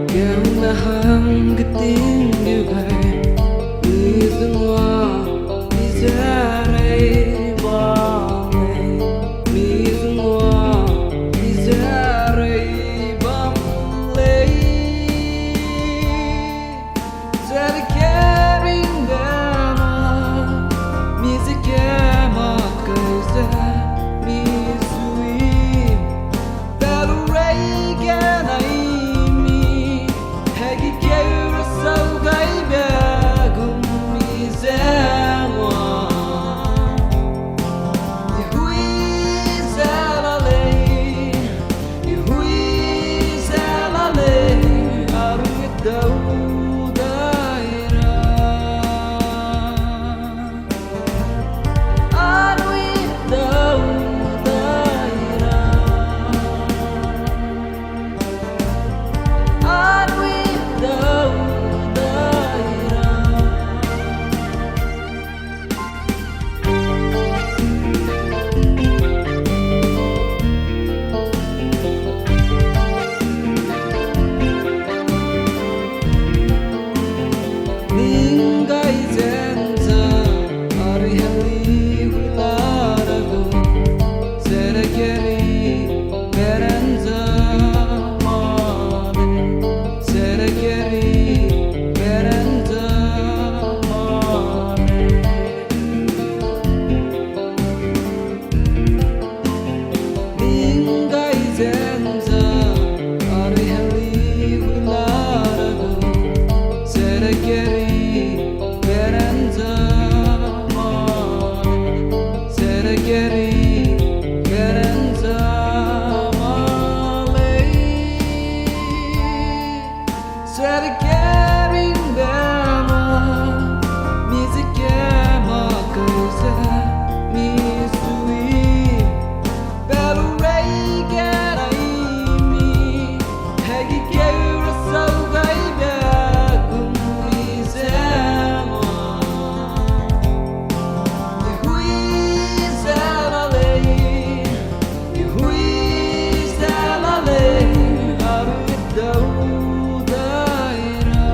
Keundahan ketinggian di semua disarai balik di semua disarai balik sedikit dana misiknya makanya misui baru rega naimi hagi kira saugai bagum mizawa Ihui zalale arut dau daira arut dau daira arut dau daira Ninggai zenza ari-hari hularago Serekeri berenza mane Serekeri berenza mane Ninggai zenza ari-hari hularago Serekeri berenza mane Serekeri berenza male Serekeri bema misiknya makanya misui baru rega naimi hagi kira saugai bagum mizawa Ihui zalale arut dau daira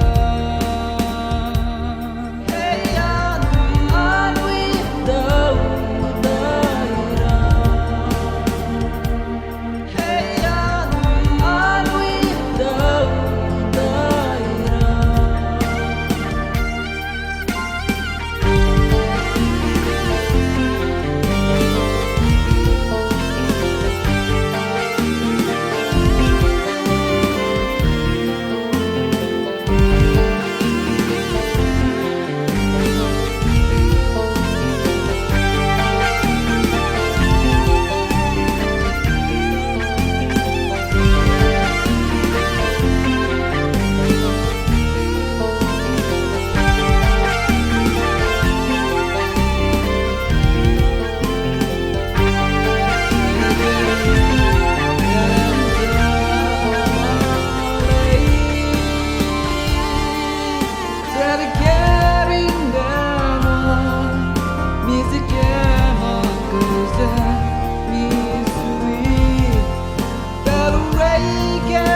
Hey arut dau daira Hey arut dau daira Misui baru rega